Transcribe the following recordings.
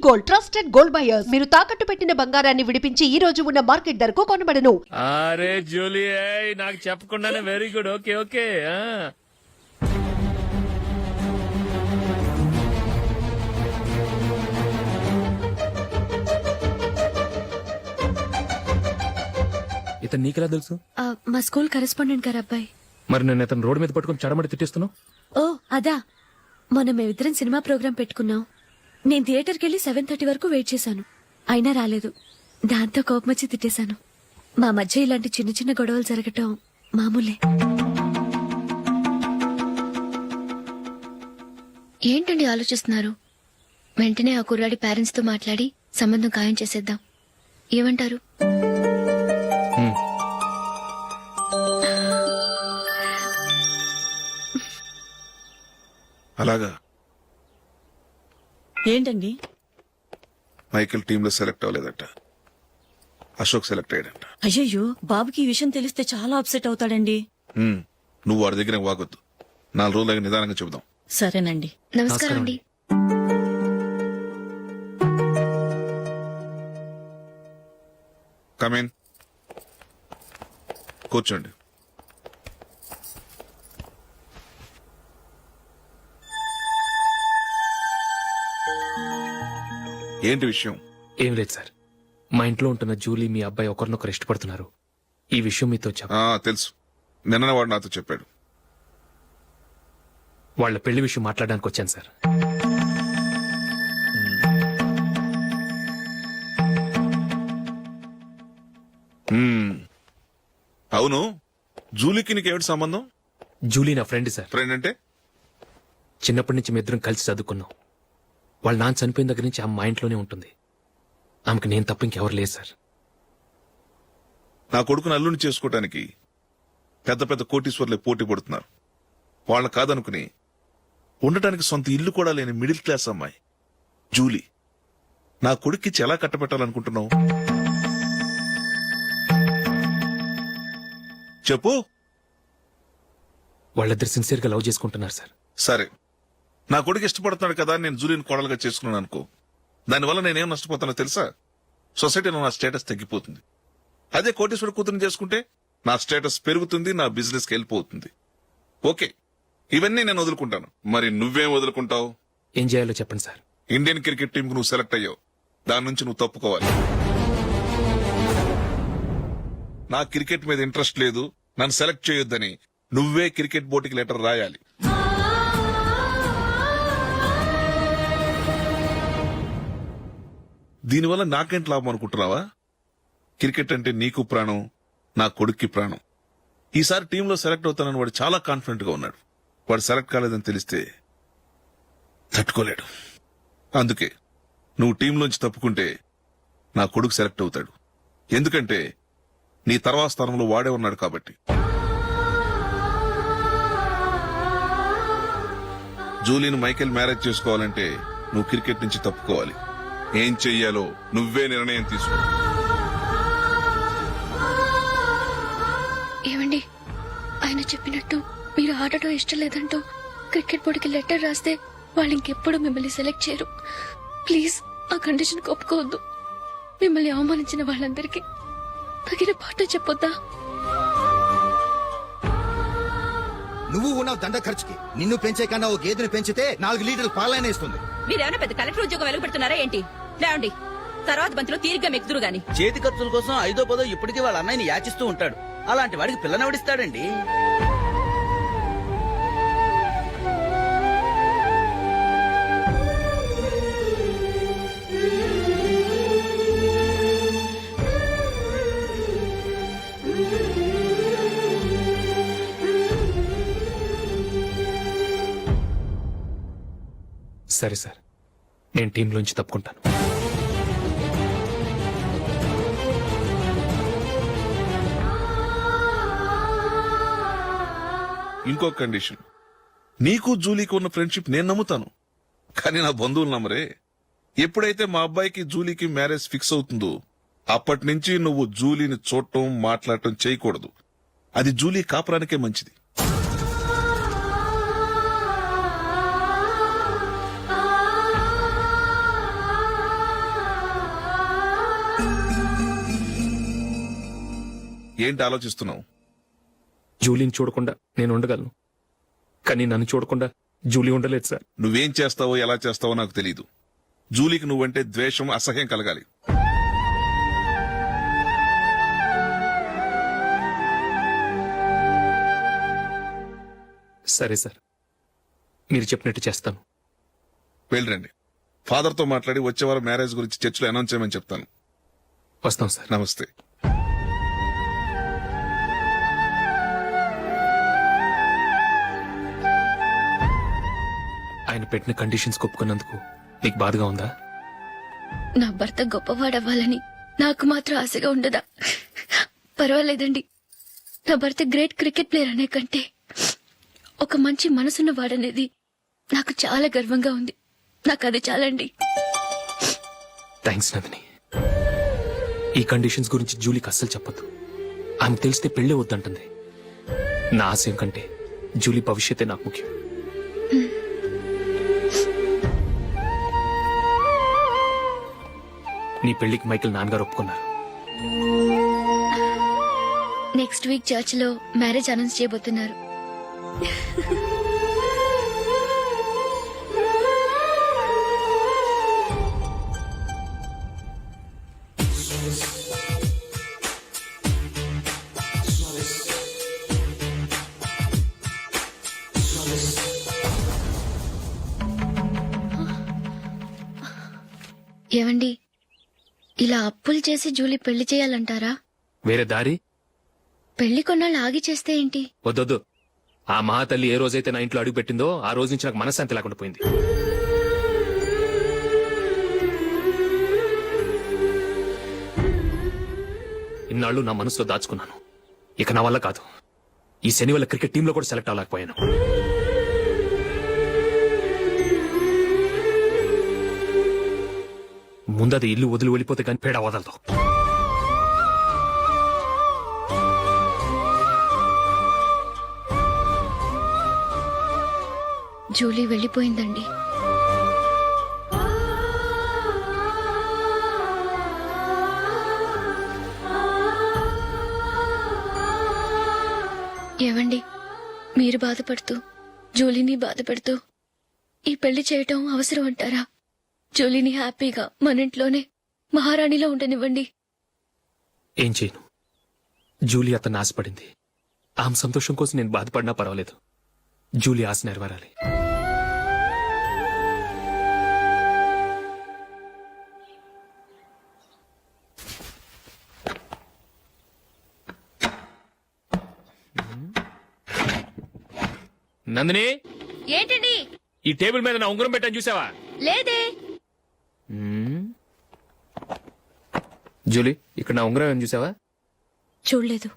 Gold, trusted gold buyers. మీరు తాకట్టు పెట్టిన బంగారాన్ని విడిపించి ఈ రోజు ఉన్న మార్కెట్ ధరకు కొనబడను. అరే జూలీ, నాకు చెప్పకుండానే వెరీ గుడ్. Okay okay. ఇతను నీకెలా తెలుసు? మా స్కూల్ కరెస్పాండెంట్ గారు అబ్బాయి. మరి నేను ఇతను రోడ్డు మీద పట్టుకుని చడమడి తిట్టిస్తున్నావు. ఓ అదా, మొన్న మేమిద్దరం సినిమా ప్రోగ్రాం పెట్టుకున్నాం. నేను థియేటర్కి వెళ్లి 7:30 వరకు వెయిట్ చేశాను, అయినా రాలేదు. దాంతో కోపం వచ్చి తిట్టేశాను. మా మధ్య ఇలాంటి చిన్న చిన్న గొడవలు జరగటం మామూలే. ఏంటండి ఆలోచిస్తున్నారు? వెంటనే ఆ కుర్రాడి పేరెంట్స్ తో మాట్లాడి సంబంధం ఖాయం చేసేద్దాం. ఏమంటారు? అలాగా? ఏంటండి? మైకేల్ టీమ్ లో సెలెక్ట్ అవ్వలేదట, అశోక్ సెలెక్ట్ అయ్యాడంట. అయ్యయ్యో, బాబుకి ఈ విషయం తెలిస్తే చాలా అప్సెట్ అవుతాడండి. నువ్వు వాడి దగ్గర వాగొద్దు, 4 రోజులకి నిదానంగా చెబుదాం. సరేనండి. నమస్కారం అండి. కమేన్, కూర్చోండి. ఏంటి విషయం? ఏం లేదు సార్, మా ఇంట్లో ఉంటున్న జూలీ మీ అబ్బాయి ఒకరినొకరు ఇష్టపడుతున్నారు. ఈ విషయం మీతో తెలుసు, నిన్న వాడు నాతో చెప్పాడు. వాళ్ళ పెళ్లి విషయం మాట్లాడడానికి వచ్చాను సార్. అవును, జూలీకి నీకేమిటి సంబంధం? జూలీ నా ఫ్రెండ్ సార్. ఫ్రెండ్ అంటే? చిన్నప్పటి నుంచి మీ ఇద్దరం కలిసి చదువుకున్నాం. వాళ్ళ నాన్న చనిపోయిన దగ్గర నుంచి ఆమె మా ఇంట్లోనే ఉంటుంది. ఆమెకు నేను తప్ప ఇంకెవరు లేదు సార్. నా కొడుకును అల్లుని చేసుకోవటానికి పెద్ద పెద్ద కోటీశ్వర్లే పోటీ పడుతున్నారు. వాళ్ళని కాదనుకుని ఉండటానికి సొంత ఇల్లు కూడా లేని మిడిల్ క్లాస్ అమ్మాయి జూలీ నా కొడుక్కిచ్చి ఎలా కట్టబెట్టాలనుకుంటున్నావు? చెప్పు. వాళ్ళిద్దరు సిన్సియర్ గా లవ్ చేసుకుంటున్నారు సార్. సరే, నా కొడుకు ఇష్టపడుతున్నాడు కదా నేను జూలీని కోడలుగా చేసుకున్నాను అనుకో. దానివల్ల నేనేం నష్టపోతానో తెలుసా? సొసైటీలో నా స్టేటస్ తగ్గిపోతుంది. అదే కోటీశ్వర కూతురుని చేసుకుంటే నా స్టేటస్ పెరుగుతుంది, నా బిజినెస్ కి వెళ్ళిపోతుంది. ఓకే, ఇవన్నీ నేను వదులుకుంటాను. మరి నువ్వేం వదులుకుంటావు? ఏం చేయాలో చెప్పండి సార్. ఇండియన్ క్రికెట్ టీం కు నువ్వు సెలెక్ట్ అయ్యావు, దాని నుంచి నువ్వు తప్పుకోవాలి. నా క్రికెట్ మీద ఇంట్రెస్ట్ లేదు, నన్ను సెలెక్ట్ చేయొద్దని నువ్వే క్రికెట్ బోర్డుకి లెటర్ రాయాలి. దీనివల్ల నాకేంటి లాభం అనుకుంటున్నావా? క్రికెట్ అంటే నీకు ప్రాణం, నా కొడుక్కి ప్రాణం. ఈసారి టీంలో సెలెక్ట్ అవుతానని వాడు చాలా కాన్ఫిడెంట్ గా ఉన్నాడు. వాడు సెలెక్ట్ కాలేదని తెలిస్తే తట్టుకోలేడు. అందుకే నువ్వు టీంలోంచి తప్పుకుంటే నా కొడుకు సెలెక్ట్ అవుతాడు. ఎందుకంటే నీ తర్వాత స్థానంలో వాడే ఉన్నాడు కాబట్టి. జూలీని మైకేల్ మ్యారేజ్ చేసుకోవాలంటే నువ్వు క్రికెట్ నుంచి తప్పుకోవాలి. ఏం చెయ్యాలో నువ్వే నిర్ణయం తీసుకో. ఏమండి, ఆయన చెప్పినట్టు మీరు ఆడటం ఇష్టం లేదంటూ క్రికెట్ బోర్డుకి లెటర్ రాస్తే వాళ్ళు ఇంకెప్పుడు మిమ్మల్ని సెలెక్ట్ చేయరు. ప్లీజ్ ఆ కండిషన్ ఒప్పుకోవద్దు. మిమ్మల్ని అవమానించిన వాళ్ళందరికీ తగిన పాట చెప్పొద్దా? నువ్వు ఉన్నావు దండ ఖర్చుకి. నిన్ను పెంచే కన్నా ఓ గేదెను పెంచితే 4 లీటర్లు పాలైనా ఇస్తుంది. మీరేమైనా పెద్ద కలెక్టర్ ఉద్యోగం వెలుగు పెడుతున్నారా ఏంటి? లేవండి, తర్వాత బంతిలో తీరిగ్గా మెక్కుదురు గాని. చేతి ఖర్చుల కోసం 5ో 10ో ఇప్పటికీ వాళ్ళ అన్నయ్యని యాచిస్తూ ఉంటాడు. అలాంటి వాడికి పిల్లనవడిస్తాడండి. సరే సార్, నేను టీంలోంచి తప్పుకుంటాను. ఇంకో కండిషన్, నీకు జూలీకి ఉన్న ఫ్రెండ్షిప్ నేను నమ్ముతాను, కానీ నా బంధువులు నమ్మరే. ఎప్పుడైతే మా అబ్బాయికి జూలీకి మ్యారేజ్ ఫిక్స్ అవుతుందో అప్పటి నుంచి నువ్వు జూలీని చూడటం మాట్లాడటం చేయకూడదు. అది జూలీ కాపురానికే మంచిది. ఏంటి ఆలోచిస్తున్నావు? జూలీని చూడకుండా నేను ఉండగలను, కానీ నన్ను చూడకుండా జూలీ ఉండలేదు సార్. నువ్వేం చేస్తావో ఎలా చేస్తావో నాకు తెలీదు. జూలీకి నువ్వంటే ద్వేషం, అసహ్యం కలగాలి. సరే సార్, మీరు చెప్పినట్టు చేస్తాను. వెళ్ళండి. ఫాదర్తో మాట్లాడి వచ్చేవారం మ్యారేజ్ గురించి చర్చిలో అనౌన్స్ చేయమని చెప్తాను. వస్తాం సార్. నమస్తే. ఆయన పెట్టిన కండిషన్స్ ఒప్పుకున్నందుకు నీకు బాధగా ఉందా? నా భర్త గొప్పవాడవ్వాలని నాకు మాత్రం ఆశగా ఉండదా? పర్వాలేదండి. నా భర్త గ్రేట్ క్రికెట్ ప్లేయర్ అనే కంటే ఒక మంచి మనసున్న వాడనేది నాకు చాలా గర్వంగా ఉంది. నాకు అది చాలండి. థ్యాంక్స్ నందిని. ఈ కండిషన్స్ గురించి జూలీకి అస్సలు చెప్పొద్దు. ఆమెకు తెలిస్తే పెళ్ళే వద్దంటుంది. నా ఆశయం కంటే జూలీ భవిష్యత్తే నాకు ముఖ్యం. నీ పెళ్లికి మైకేల్ నాన్నగారు ఒప్పుకున్నారు. నెక్స్ట్ వీక్ చర్చ్ లో మ్యారేజ్ అనౌన్స్ చేయబోతున్నారు. ఏవండి, ఇలా అప్పులు చేసి జూలీ పెళ్లి చేయాలంటారా? వేరే దారి? పెళ్లి కొన్నాళ్ళు ఆగి చేస్తే ఏంటి? వద్దొద్దు. ఆ మహాతల్లి ఏ రోజైతే నా ఇంట్లో అడుగు పెట్టిందో ఆ రోజు నుంచి నాకు మనశ్శాంతి లేకుండా పోయింది. ఇన్నాళ్ళు నా మనసులో దాచుకున్నాను. ఇక నా వల్ల కాదు. ఈ శని వల్ల క్రికెట్ టీంలో కూడా సెలెక్ట్ అవ్వలేకపోయాను. ముందది ఇల్లు వదిలి వెళ్ళిపోతే కానీ పేడ వదలదు. జూలీ వెళ్ళిపోయిందండి. ఏవండి, మీరు బాధపడుతూ జూలీని బాధపెడుతూ ఈ పెళ్లి చేయటం అవసరం అంటారా? జూలీని హ్యాపీగా మన ఇంట్లోనే మహారాణిలో ఉండనివ్వండి. ఏం చేయను? జూలీ అతన్ని ఆశపడింది. ఆమె సంతోషం కోసం నేను బాధపడినా పర్వాలేదు. జూలీ ఆశ నెరవేరాలి. నందిని, ఏంటండి? ఈ టేబుల్ మీద నా ఉంగరం పెట్టాను చూసావా? లేదే. జూలీ, ఇక్కడ నా ఉంగరం ఏం చూసావా? చూడలేదు.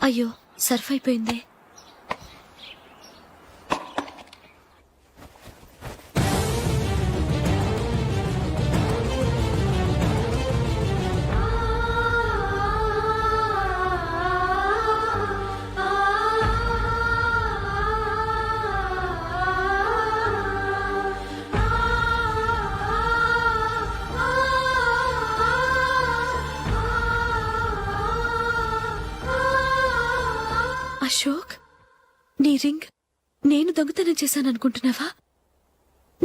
అయ్యో, సర్ఫ్ అయిపోయింది. అశోక్, నీ రింగ్ నేను దొంగతనం చేశాననుకుంటున్నావా?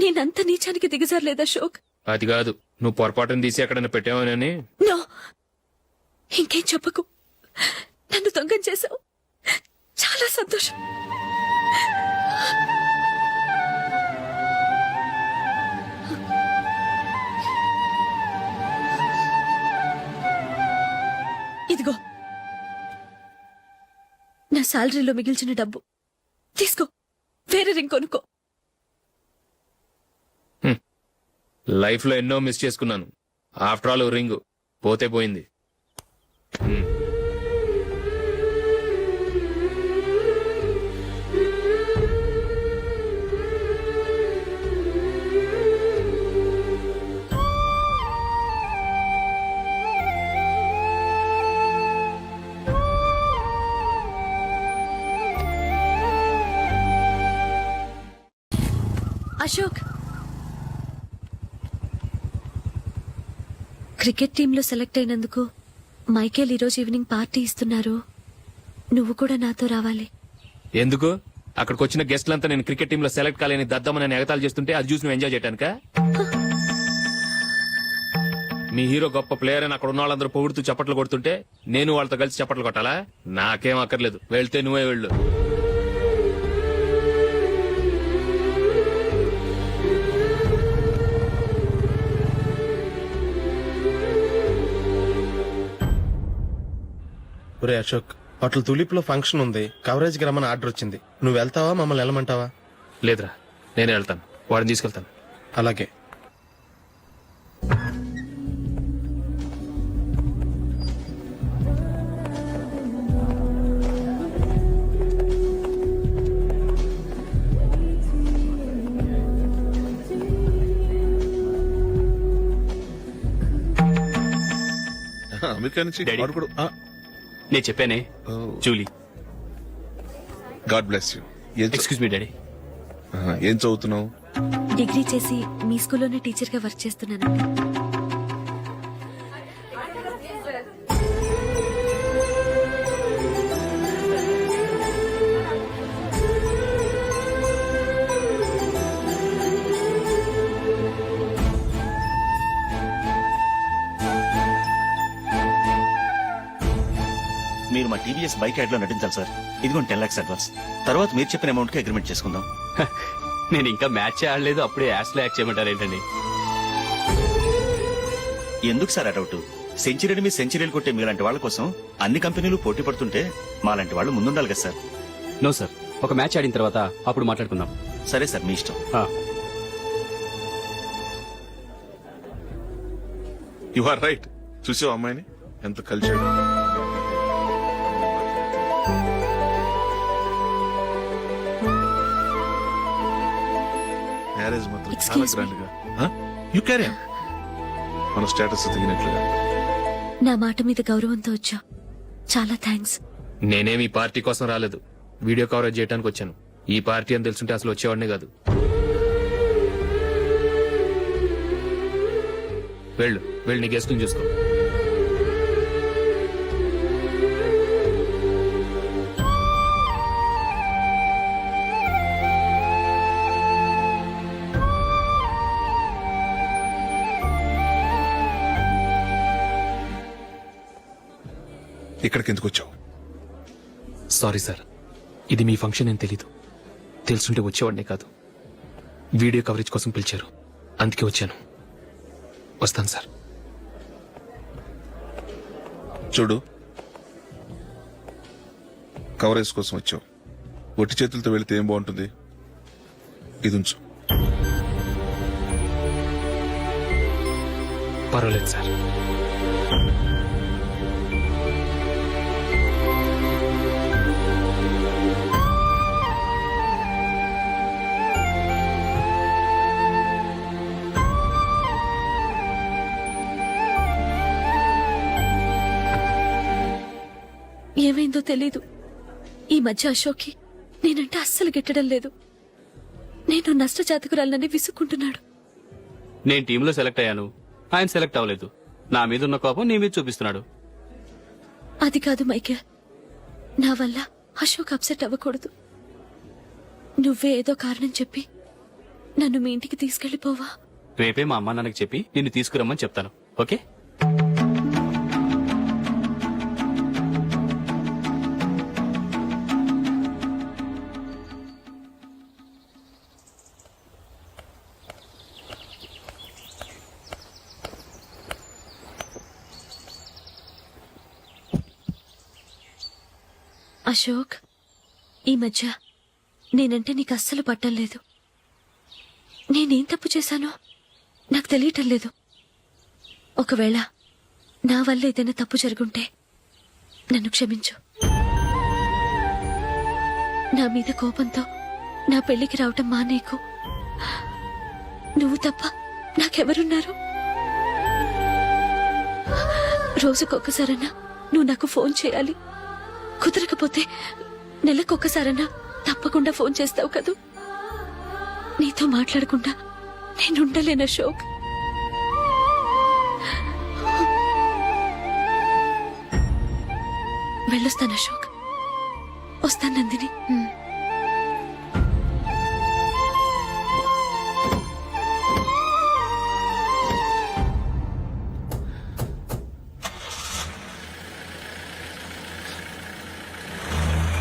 నేనంత నీచానికి దిగజారలేదు అశోక్. అది కాదు, నువ్వు పొరపాటును తీసి ఎక్కడైనా పెట్టావని. నో, ఇంకేం చెప్పకు. నన్ను దొంగం చేశావు. చాలా సంతోషం. ఇదిగో నా శాలరీలో మిగిల్చిన డబ్బు తీసుకో. వేరే రింగ్ కొనుక్కో. లైఫ్ లో ఎన్నో మిస్ చేసుకున్నాను. ఆఫ్టర్ ఆల్ రింగ్ పోతే పోయింది. అశోక్, క్రికెట్ టీంలో సెలెక్ట్ అయినందుకు మైకేల్ ఈరోజు ఈవినింగ్ పార్టీ ఇస్తున్నారు. నువ్వు కూడా నాతో రావాలి. ఎందుకు? అక్కడికి వచ్చిన గెస్ట్లంతా నేను క్రికెట్ టీంలో సెలెక్ట్ కాలేని దద్దమని ఎగతాలు చేస్తుంటే అది చూసి నువ్వు ఎంజాయ్ చేయటానికా? మీ హీరో గొప్ప ప్లేయర్ అని అక్కడ ఉన్న వాళ్ళందరూ పొగుడుతూ చప్పట్లు కొడుతుంటే నేను వాళ్ళతో కలిసి చప్పట్లు కొట్టాలా? నాకేం అక్కర్లేదు, వెళ్తే నువ్వే వెళ్ళు. ఒరే అశోక్, హోటల్ తులిప్ లో ఫంక్షన్ ఉంది, కవరేజ్ కి రమ్మని ఆర్డర్ వచ్చింది. నువ్వు వెళ్తావా, మమ్మల్ని వెళ్ళమంటావా? లేదురా, నేనే వెళ్తాను, వాడిని తీసుకెళ్తాను. అలాగే. అమెరికా నుంచి డాడీ. వాడు కూడా నేను చెప్పానే, Julie. God bless you. Excuse me daddy. ఏం చదువుతున్నావు? డిగ్రీ చేసి మీ స్కూల్లోనే టీచర్ గా వర్క్ చేస్తున్నానండి. మీరు మా టీవీఎస్ బైక్ యాడ్ లో నటించాలి సార్. ఇదిగోండి 10 lakhs అడ్వాన్స్. తర్వాత మీరు చెప్పిన అమౌంట్ కి అగ్రిమెంట్ చేసుకుందాం. నేను ఇంకా మ్యాచ్ ఆడలేదు, అప్పుడే యాష్ లో యాక్ట్ చేయమంటారు ఏంటండి? ఎందుకు సార్ అడౌట్? సెంచరీని మీ సెంచరీలు కొట్టే మీలాంటి వాళ్ళ కోసం అన్ని కంపెనీలు పోటీ పడుతుంటే మాలాంటి వాళ్ళు ముందుండాలి కదా సార్. నో సార్, ఒక మ్యాచ్ ఆడిన తర్వాత అప్పుడు మాట్లాడుకుందాం. సరే సార్, మీ ఇష్టం. You are right. చూసావు అమ్మాయిని ఎంత కలిసాడు? మ్యారేజ్ మాత్రం చాలా Excuse me. గ్రాండ్ గా. You carry on. మన స్టేటస్ తగినట్లుగా. నా మాట మీద గౌరవంతో వచ్చా. చాలా థ్యాంక్స్. నేనేమి ఈ పార్టీ కోసం రాలేదు, వీడియో కవరేజ్ చేయడానికి వచ్చాను. ఈ పార్టీ అని తెలుసుంటే అసలు వచ్చేవాడినే కాదు. వెళ్ళు, వెళ్ళి నీ గెస్ట్ని చూసుకో. ఇక్కడికి ఎందుకు వచ్చావు? సారీ సార్, ఇది మీ ఫంక్షన్ అని తెలీదు. తెలుసుంటే వచ్చేవాడినే కాదు. వీడియో కవరేజ్ కోసం పిలిచారు, అందుకే వచ్చాను. వస్తాను సార్. చూడు, కవరేజ్ కోసం వచ్చావు. ఒట్టి చేతులతో వెళితే ఏం బాగుంటుంది? ఇది ఉంచు. పర్వాలేదు సార్. ఏమైందో తెలీదు, ఈ మధ్య అశోక్కి నేనంటే అస్సలు గిట్టడం లేదు. నేను నష్టజాతకురాలనని విసుక్కుంటున్నాడు. నేను టీంలో సెలెక్ట్ అయ్యాను, ఆయన సెలెక్ట్ అవ్వలేదు. నా మీద ఉన్న కోపం నీ మీద చూపిస్తున్నాడు. అది కాదు మైకేల్, నా వల్ల అశోక్ అప్సెట్ అవ్వకూడదు. నువ్వే ఏదో కారణం చెప్పి నన్ను మీ ఇంటికి తీసుకెళ్లిపోవా? రేపే మా అమ్మా నాన్నకి చెప్పి నిన్ను తీసుకురమ్మని చెప్తాను. ఓకే? అశోక్, ఈ మధ్య నేనంటే నీకు అస్సలు పట్టం లేదు. నేనేం తప్పు చేశానో నాకు తెలియటం లేదు. ఒకవేళ నా వల్ల ఏదైనా తప్పు జరుగుంటే నన్ను క్షమించు. నా మీద కోపంతో నా పెళ్లికి రావటం మానేకు. నువ్వు తప్ప నాకెవరున్నారు? రోజుకొక్కసారన్నా నువ్వు నాకు ఫోన్ చేయాలి. కుదరకపోతే నెలకొక్కసారన్నా తప్పకుండా ఫోన్ చేస్తావు కదూ? నీతో మాట్లాడకుండా నేను ఉండలేను అశోక్. వెళ్ళొస్తాను అశోక్. వస్తాను నందిని.